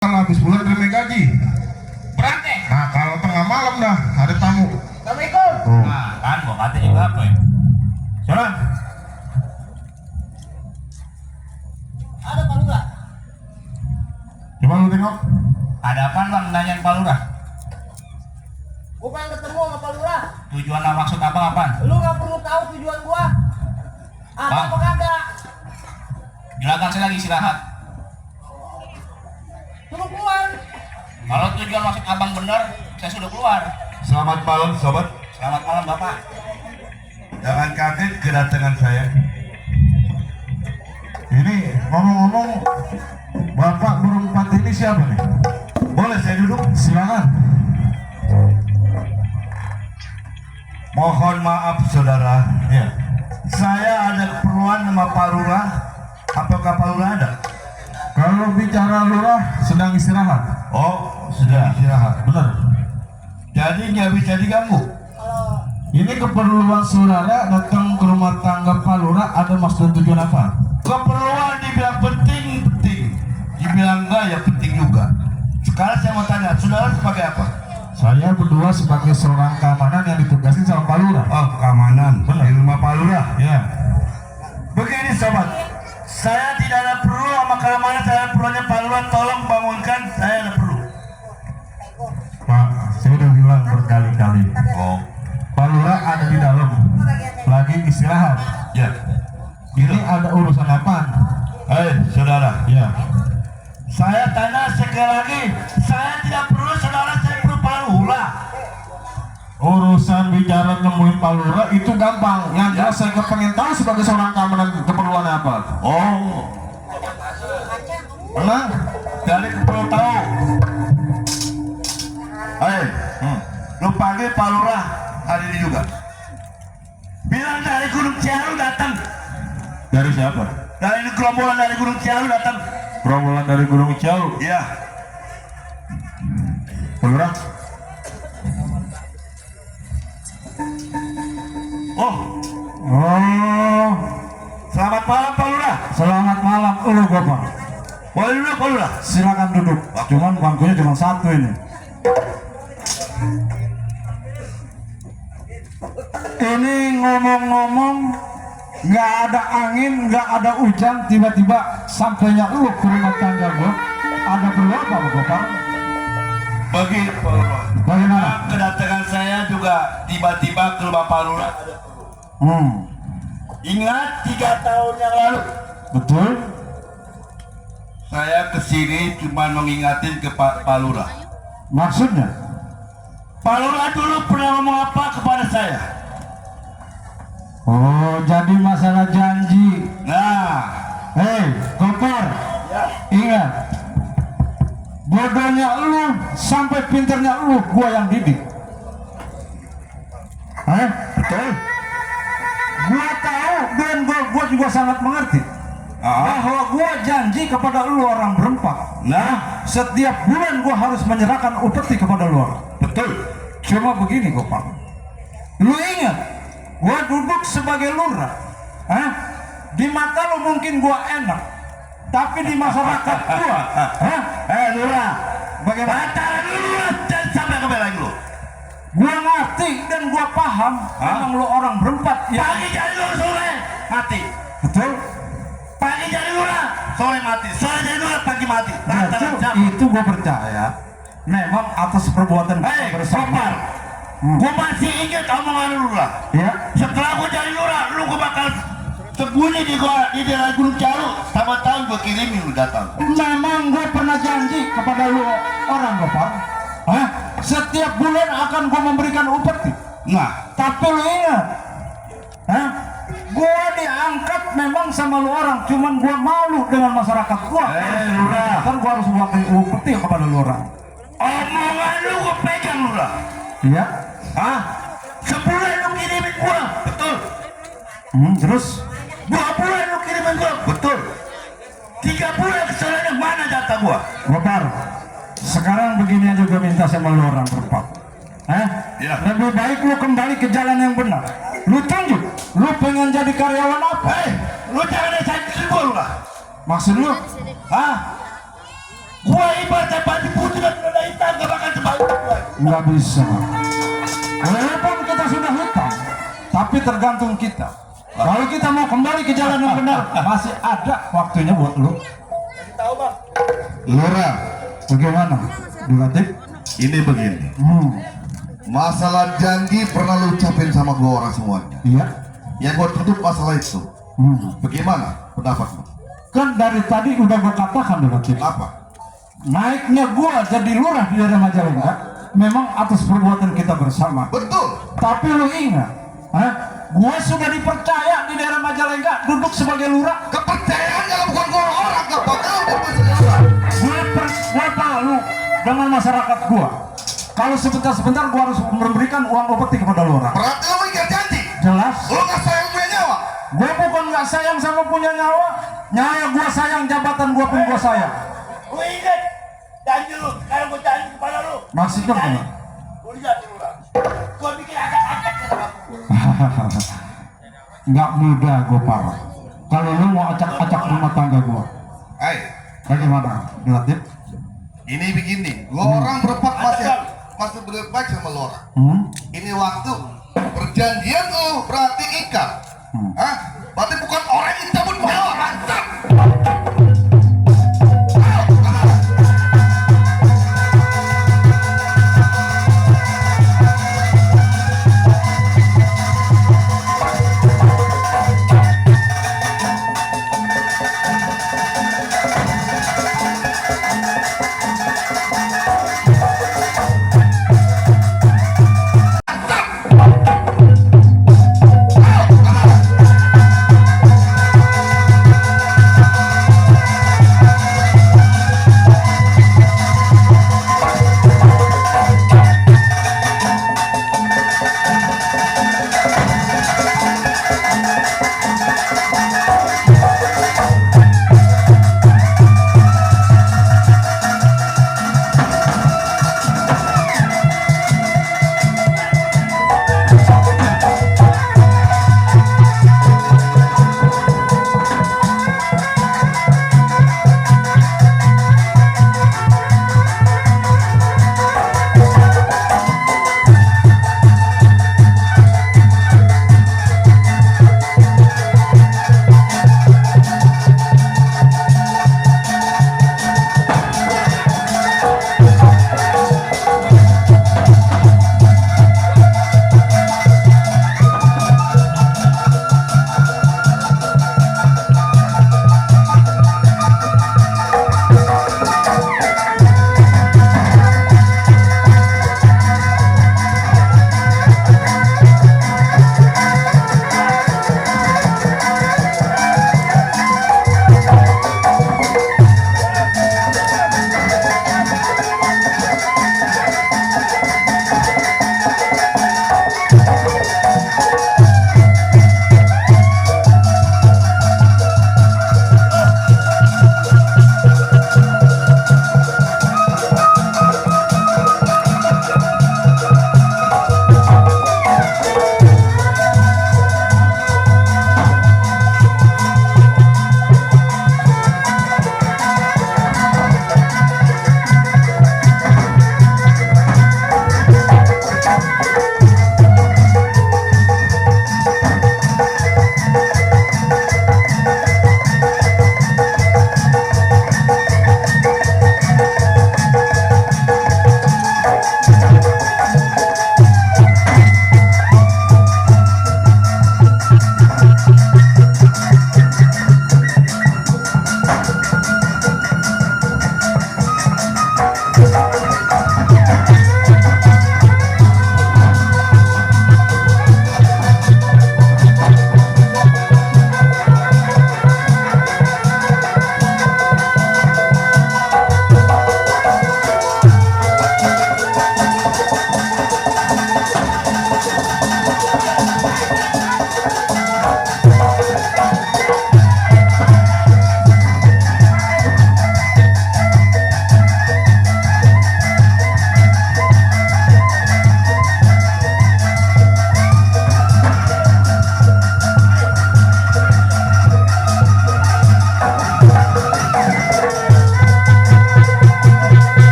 Kalau habis bulan terima gaji berat nih. nah kalau tengah malam dah ada tamu Assalamualaikum. oh. Nah kan gua kata juga apa ya, jalan Ada Pak Lurah. coba lu tengok ada apaan bang nanyain Pak Lurah? Gua pengen ketemu sama Pak Lurah. Tujuan maksud abang apaan? Lu nggak perlu tahu tujuan gua. Ada Bang. apa kagak? Silakan, saya lagi istirahat. Suruh keluar. Kalau tujuan maksud abang benar, saya sudah keluar. Selamat malam sobat. Selamat malam bapak. Jangan kaget kedatangan saya. ini ngomong-ngomong bapak berempat ini siapa nih? Boleh saya duduk? Silakan. Mohon maaf saudara. Ya. Saya ada keperluan sama Pak Lurah. Apakah Pak Lurah ada? Kalau bicara lurah sedang istirahat. Oh, sudah istirahat. Benar. Jadi nggak bisa diganggu. Ini keperluan saudara datang ke rumah tangga Pak Lurah ada maksud dan tujuan apa? Keperluan dibilang penting, penting. Dibilang enggak ya penting juga. Sekarang saya mau tanya, saudara sebagai apa? Saya berdua sebagai seorang keamanan yang ditugasin sama Pak Lurah. Oh, keamanan. Benar. Di rumah Pak Lurah. Ya. Begini sobat, saya tidak ada perlu sama keamanan, saya ada perlunya Pak Lurah, tolong bangunkan, saya ada perlu. Pak, saya udah bilang berkali-kali. Oh, Pak Lurah ada di dalam, lagi istirahat. ya. Ini ada urusan apa? Saudara, Ya. saya tanya sekali lagi, saya tidak perlu saudara, saya perlu Pak Lurah. Urusan bicara nemuin Pak Lurah itu gampang. Yang jelas saya pengen tahu sebagai seorang keamanan keperluan apa. Oh, Emang? dari perlu tahu. Lu panggil Pak Lurah hari ini juga. Bilang dari Gunung Ciaru datang. Dari siapa? Dari ini gerombolan dari Gunung Ciaru datang. Rombongan dari Gunung Cialu. Iya. Pak Lurah? Oh, Oh, selamat malam Pak Lurah. selamat malam. Lu Bapak. Boleh duduk Pak Lurah? Silakan duduk. Cuman bangkunya cuma satu ini. Ini ngomong-ngomong nggak ada angin, nggak ada hujan, tiba-tiba sampainya lu ke rumah tangga gua. Ada perlu apa Bapak? Bagi Pak Lurah. Bagaimana? Kedatangan saya juga tiba-tiba ke rumah Pak Lurah. Ingat 3 tahun yang lalu Betul. saya kesini cuma mengingatin ke Pak Lurah. Maksudnya? Pak Lurah dulu pernah ngomong apa kepada saya? Oh, jadi masalah janji. Nah, Hei, Kopar. Ingat. Bodohnya lu sampai pinternya lu, gua yang didik. Betul. Gua tahu dan gua juga sangat mengerti bahwa gua janji kepada lu orang berempat. nah, Setiap bulan gua harus menyerahkan upeti kepada lu orang. betul. Cuma begini Kopar. Lu ingat, gua duduk sebagai lurah. Di mata lu mungkin gua enak, tapi di masyarakat gua, Lurah, bagaimana? batalkan dulu dan sampai kembali lu. Gua ngerti dan gua paham. Memang lu orang berempat ya. Pagi jadi lurah, sore mati. Betul. Pagi jadi lurah, sore mati. Sore jadi lurah, pagi mati. Itu gua percaya. Memang atas perbuatan kita bersama. Kopar, gua masih ingat omongan lurah. Ya. Setelah gua jadi lurah, lu gua bakal sembunyi di daerah Gunung Cialu. Sama tahun gua kirimin lu datang. Memang gua pernah janji kepada lu orang Kopar. Setiap bulan akan gua memberikan upeti. Nah, Tapi lu ingat, gua diangkat memang sama lu orang, cuman gua malu dengan masyarakat gua. lurah, Kan gua harus buat upeti kepada lu orang. omongan lu gua pegang lurah. Iya. Sebulan lu kirimin gua, betul. Terus 2 bulan lu kirimin gua, betul. 3 bulan kesorannya mana jatah gua? Gopar, sekarang begini aja gua minta sama lu orang berempat. Ya. Lebih baik lu kembali ke jalan yang benar. Lu tunjuk, lu pengen jadi karyawan apa? Lu jangan saya gua lurah. Maksud lu? Gua ibaratnya baju putih dan celana hitam gak bakal sebalik gua. Nggak bisa. Walaupun kita sudah hutang, tapi tergantung kita. Kalau kita mau kembali ke jalan yang benar, masih ada waktunya buat lu. Kasih tahu bang. Lurah, bagaimana? Dilatih? Ini begini, masalah janji pernah lu ucapin sama gua orang semuanya. Iya. Yang gua tutup masalah itu. Bagaimana pendapatmu? Kan dari tadi udah gua katakan Dilatih. Apa? Naiknya gua jadi lurah di daerah Majalengka memang atas perbuatan kita bersama. Betul. Tapi lu ingat, gua sudah dipercaya di daerah Majalengka duduk sebagai lurah. Kepercayaan kalau bukan gua orang gak bakal Gua malu dengan masyarakat gua. Kalau sebentar-sebentar gua harus memberikan uang upeti kepada lurah. berarti lu ingkar janji. Jelas. Lu gak sayang punya nyawa. Gua bukan nggak sayang sama punya nyawa. Nyawa gua sayang, jabatan gua pun gua sayang. Lu inget janji lu, sekarang gue janji kepada lu. Maksudnya gimana? Lu lihat dulu lah. Gue bikin acak-acak ya sama aku. Nggak mudah gua parah. Kalau lu mau acak-acak rumah tangga gua, Hai, bagaimana? Dilatih? ini begini, gua orang berempat masih berbaik sama lu orang. Ini waktu perjanjian lu berarti ikat. Hah? Berarti bukan orang yang cabut nyawa.